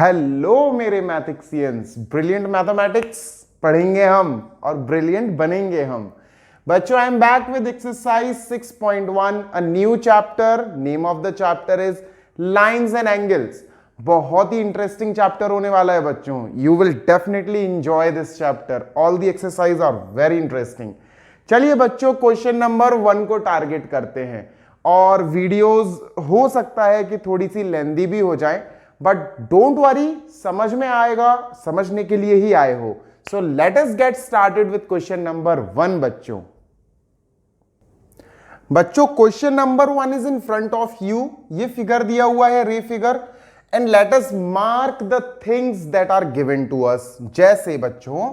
Hello मेरे मैथिक्सियंस, brilliant mathematics पढ़ेंगे हम और ब्रिलियंट बनेंगे हम। बच्चों, I am back with exercise 6.1, a new chapter. Name of the chapter is lines and angles. बहुत ही इंटरेस्टिंग चैप्टर होने वाला है बच्चों। You will definitely enjoy this chapter. All the exercise are very interesting. चलिए बच्चों, क्वेश्चन नंबर 1 को target करते हैं। और वीडियोस हो सकता है कि थोड़ी सी लेंदी भी हो जाए, बट डोंट वरी, समझ में आएगा, समझने के लिए ही आए हो। So let us get started with question number 1 बच्चों। Question number 1 is in front of you. ये फिगर दिया हुआ है, ray figure, and let us mark the things that are given to us. जैसे बच्चों,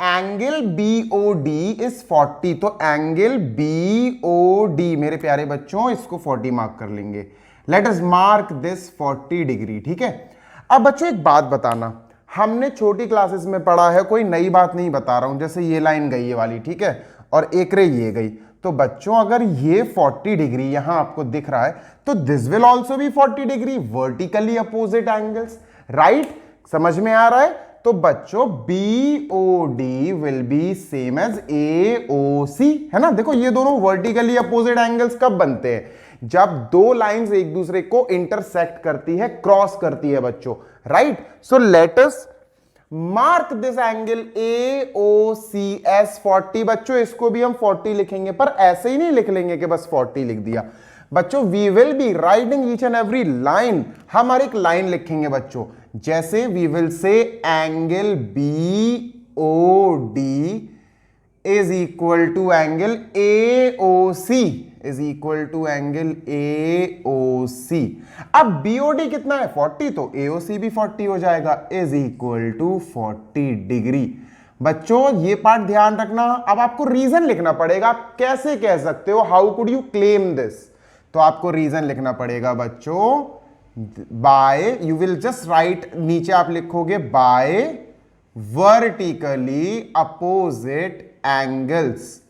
एंगल BOD इज 40, तो angle BOD मेरे प्यारे बच्चों इसको 40 मार्क कर लेंगे। Late us mark this 40 degree. ठीक है। अब बच्चों एक बात बताना, हमने छोटी क्लासेस में पढ़ा है, कोई नई बात नहीं बता रहा हूं। जैसे ये लाइन गई ये वाली, ठीक है, और एक रे ये गई, तो बच्चों अगर ये 40 डिग्री यहां आपको दिख रहा है तो this will also be 40 degree, vertically opposite angles, right? समझ में आ रहा है? तो बच्चों BOD will be same as AOC, है ना। देखो ये दोनों वर्टिकली अपोजिट एंगल्स कब बनते हैं? जब दो लाइंस एक दूसरे को इंटरसेक्ट करती है, क्रॉस करती है बच्चों, right? So let us mark this angle AOC as 40। बच्चों इसको भी हम 40 लिखेंगे, पर ऐसे ही नहीं लिख लेंगे कि बस 40 लिख दिया। बच्चों we will be writing each and every line. हम हर एक लाइन लिखेंगे बच्चों। जैसे we will say angle BOD is equal to angle AOC is equal to angle AOC। अब BOD कितना है? 40, तो AOC भी 40 हो जाएगा, इज इक्वल टू 40 डिग्री। बच्चों ये पार्ट ध्यान रखना। अब आपको रीजन लिखना पड़ेगा। आप कैसे कह सकते हो, how could you claim this? तो आपको रीजन लिखना पड़ेगा बच्चों, by, you will just write, नीचे आप लिखोगे by vertically opposite angles,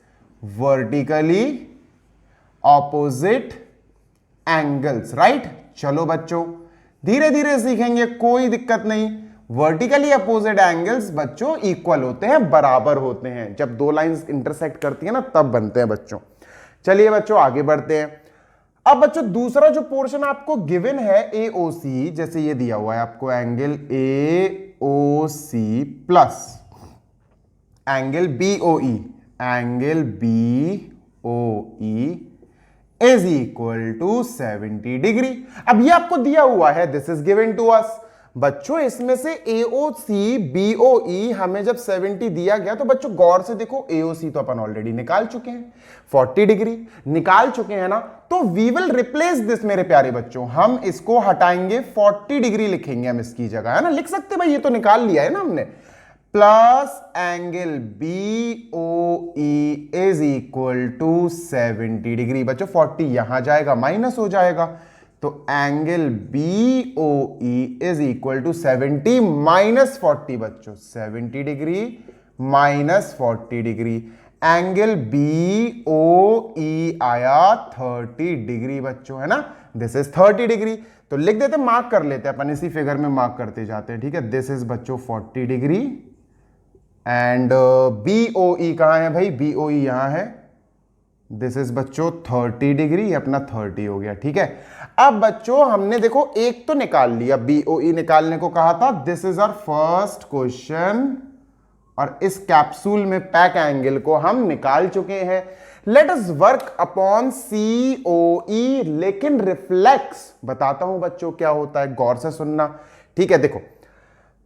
vertically opposite angles, right? चलो बच्चों धीरे धीरे सीखेंगे, कोई दिक्कत नहीं। वर्टिकली अपोजिट एंगल्स बच्चों इक्वल होते हैं, बराबर होते हैं। जब दो लाइंस इंटरसेक्ट करती है ना, तब बनते हैं बच्चों। चलिए बच्चों आगे बढ़ते हैं। अब बच्चों दूसरा जो पोर्शन आपको गिवन है AOC, जैसे ये दिया हुआ है आपको angle AOC plus angle BOE, angle BOE is equal to 70 degree. अब ये आपको दिया हुआ है, this is given to us. बच्चों इसमें से AOC BOE हमें जब 70 दिया गया, तो बच्चों गौर से देखो, AOC तो अपन ऑलरेडी निकाल चुके हैं, 40 डिग्री निकाल चुके हैं ना। तो वी विल रिप्लेस दिस मेरे प्यारे बच्चों, हम इसको हटाएंगे, 40 डिग्री लिखेंगे हम इसकी जगह, है ना। लिख सकते भाई, ये तो निकाल लिया है ना हमने। Plus angle BOE is equal to 70 degree. बच्चों 40 यहां जाएगा, माइनस हो जाएगा, तो angle BOE is equal to 70 minus 40। बच्चों 70 degree minus 40 degree, angle BOE आया 30 डिग्री बच्चों, है ना। This is 30 degree. तो लिख देते, मार्क कर लेते हैं अपन, इसी फिगर में मार्क करते जाते हैं, ठीक है। दिस इज बच्चों 40 डिग्री एंड BOE कहां है भाई? BOE यहां है। दिस इज बच्चों 30 डिग्री, अपना 30 हो गया, ठीक है। अब बच्चों हमने देखो एक तो निकाल लिया, BOE निकालने को कहा था। This is our first question, और इस कैप्सूल में पैक एंगल को हम निकाल चुके हैं। Late us work upon COE, लेकिन रिफ्लेक्स बताता हूं बच्चों क्या होता है, गौर से सुनना, ठीक है। देखो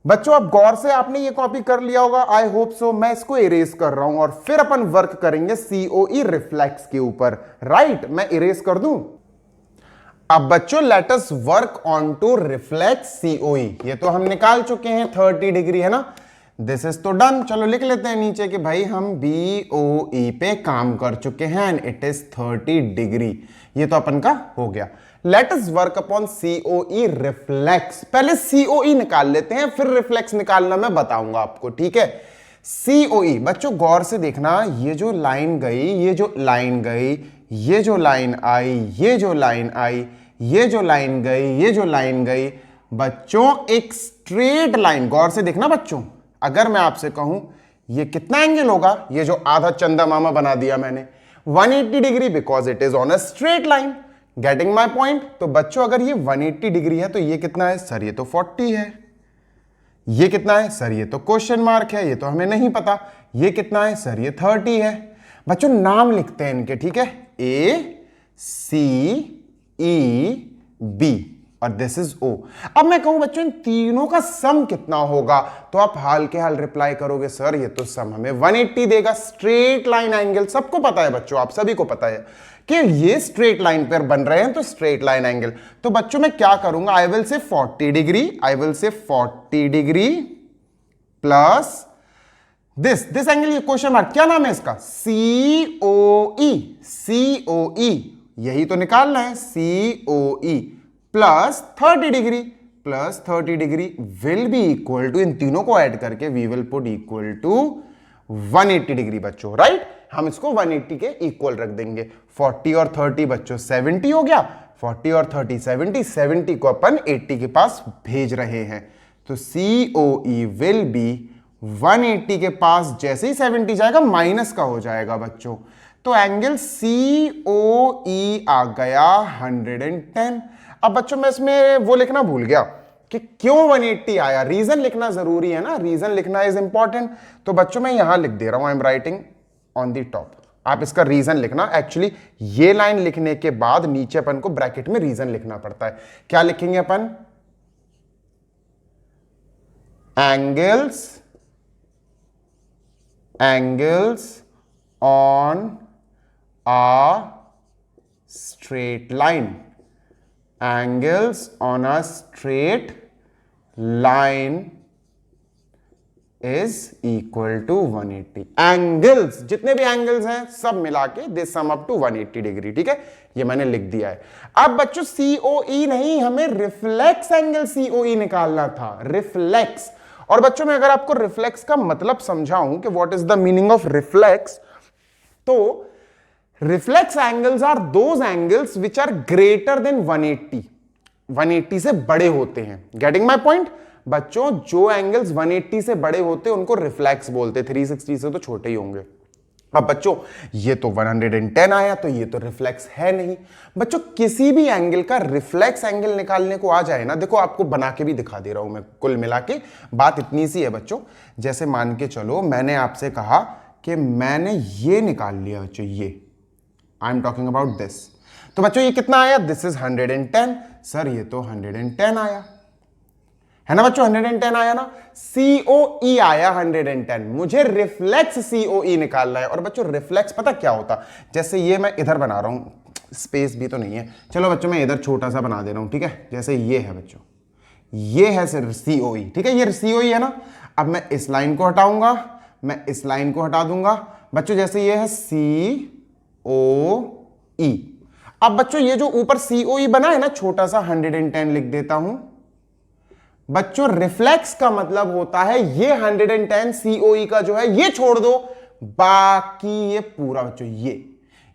बच्चों, अब गौर से आपने ये कॉपी कर लिया होगा, आई होप सो। मैं इसको इरेज कर रहा हूं और फिर अपन वर्क करेंगे COE रिफ्लेक्स के ऊपर, राइट? मैं इरेज कर दूं। अब बच्चों let us work on to reflex COE। ये तो हम निकाल चुके हैं, 30 डिग्री, है ना। दिस इज तो डन। चलो लिख लेते हैं नीचे कि भाई हम BOE पे काम कर चुके हैं एंड इट इज 30 डिग्री। ये तो अपन का हो गया। Late us work upon COE reflex. पहले COE निकाल लेते हैं, फिर रिफ्लेक्स निकालना मैं बताऊंगा आपको, ठीक है। COE बच्चों गौर से देखना, ये जो लाइन गई, ये जो लाइन गई, ये जो लाइन आई, ये जो लाइन आई, ये जो लाइन गई, ये जो लाइन गई, बच्चों एक स्ट्रेट लाइन, गौर से देखना बच्चों, अगर मैं आपसे कहूं ये कितना एंगल होगा, ये जो आधा चंदा मामा बना दिया मैंने 180 degree, because it is on a straight line. Getting my point? तो बच्चों अगर ये 180 डिग्री है तो ये कितना है सर? ये तो 40 है। ये कितना है सर? ये तो क्वेश्चन मार्क है, ये तो हमें नहीं पता। ये कितना है सर? ये 30 है। बच्चों नाम लिखते हैं इनके, ठीक है, ए सी ई बी और दिस इज ओ। अब मैं कहूं बच्चों इन तीनों का सम कितना होगा, तो आप हाल के हाल रिप्लाई करोगे सर ये तो सम हमें 180 देगा। स्ट्रेट लाइन एंगल सबको पता है बच्चों, आप सभी को पता है कि ये स्ट्रेट लाइन पर बन रहे हैं, तो स्ट्रेट लाइन एंगल। तो बच्चों मैं क्या करूंगा, I will say 40 degree, I will say 40 degree plus this angle, ये क्वेश्चन मार्क, क्या नाम है इसका? COE, COE, यही तो निकालना है, COE plus 30 degree, plus 30 degree will be equal to, इन तीनों को ऐड करके we will put equal to 180 degree बच्चों, राइट। हम इसको 180 के इक्वल रख देंगे। 40 और 30 बच्चों 70 हो गया, 40 और 30 70, 70 को अपन 80 के पास भेज रहे हैं, तो COE विल बी 180 के पास जैसे ही 70 जाएगा माइनस का हो जाएगा बच्चों, तो एंगल COE आ गया 110। अब बच्चों मैं इसमें वो लिखना भूल गया कि क्यों 180 आया, रीजन लिखना जरूरी है ना, रीजन लिखना इज इंपॉर्टेंट। तो बच्चों मैं यहां लिख दे रहा हूं, I am writing on the top, आप इसका रीजन लिखना। एक्चुअली ये लाइन लिखने के बाद नीचे अपन को ब्रैकेट में रीजन लिखना पड़ता है। क्या लिखेंगे अपन? angles on a straight line, angles on a straight line is equal to 180। Angles, जितने भी एंगल्स हैं सब मिला के दे सम अप टू 180 डिग्री, ठीक है, ये मैंने लिख दिया है। अब बच्चों COE नहीं, हमें रिफ्लेक्स एंगल COE निकालना था, रिफ्लेक्स। और बच्चों मैं अगर आपको रिफ्लेक्स का मतलब समझाऊं कि what is the meaning of reflex, तो reflex angles are those angles which are greater than 180, 180 से बड़े होते हैं। Getting my point? बच्चों जो एंगल्स 180 से बड़े होते हैं उनको रिफ्लेक्स बोलते, 360 से तो छोटे ही होंगे। अब बच्चों ये तो 110 आया, तो ये तो रिफ्लेक्स है नहीं। बच्चों किसी भी एंगल का रिफ्लेक्स एंगल निकालने को आ जाए ना, देखो आपको बना के भी दिखा दे रहा हूं मैं, कुल मिला के बात इतनी सी है बच्चों। जैसे मान के चलो मैंने आपसे कहा कि मैंने ये निकाल लिया बच्चों, ये I am talking about this, तो बच्चों ये कितना आया? This is 110। सर ये तो 110 आया है ना बच्चों, 110 आया ना। COE आया 110, मुझे रिफ्लेक्स COE निकालना है। और बच्चों रिफ्लेक्स पता क्या होता, जैसे ये मैं इधर बना रहा हूं, स्पेस भी तो नहीं है, चलो बच्चों मैं इधर छोटा सा बना दे रहा हूं, ठीक है, जैसे ये है बच्चों, ये है सिर्फ COE, ठीक है, ये COE है ना। अब मैं इस लाइन को हटाऊंगा, मैं इस लाइन को हटा दूंगा बच्चों, जैसे ये है COE। अब बच्चों ये जो ऊपर COE बना है ना, छोटा सा 110 लिख देता हूं। बच्चों रिफ्लेक्स का मतलब होता है ये 110 COE का जो है ये छोड़ दो, बाकी ये पूरा बच्चों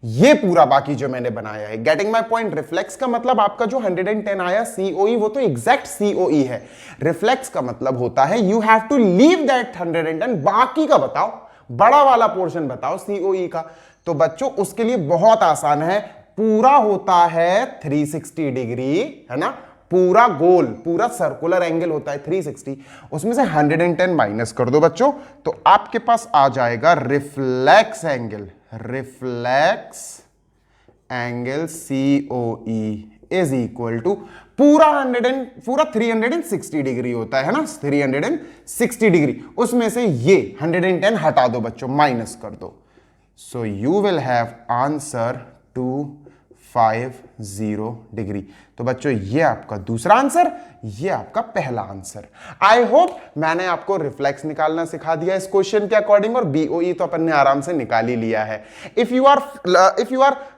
ये पूरा बाकी जो मैंने बनाया है। Getting my point? रिफ्लेक्स का मतलब आपका जो 110 आया COE वो तो एग्जैक्ट COE है। रिफ्लेक्स का मतलब होता है you have to leave that 110, बाकी का बताओ, बड़ा वाला पोर्शन बताओ COE का। तो बच्चों उसके लिए बहुत आसान है, पूरा होता है 360 डिग्री, है ना, पूरा गोल, पूरा सर्कुलर एंगल होता है 360, उसमें से 110 माइनस कर दो बच्चों, तो आपके पास आ जाएगा reflex angle, reflex angle COE is equal to पूरा 360 डिग्री होता है ना, 360 डिग्री, उसमें से ये 110 हटा दो बच्चों, माइनस कर दो। So you will have answer 250 degree. तो बच्चों ये आपका दूसरा आंसर, ये आपका पहला आंसर। आई होप मैंने आपको रिफ्लेक्स निकालना सिखा दिया इस क्वेश्चन के अकॉर्डिंग, और BOE तो अपन ने आराम से निकाल ही लिया है। If you are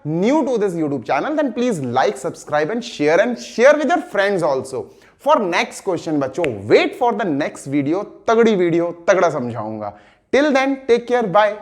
new to this YouTube channel then please like, subscribe and share with your friends also for next question. बच्चों wait for the next video, तगड़ी वीडियो, तगड़ा समझाऊंगा। Till then take care, bye.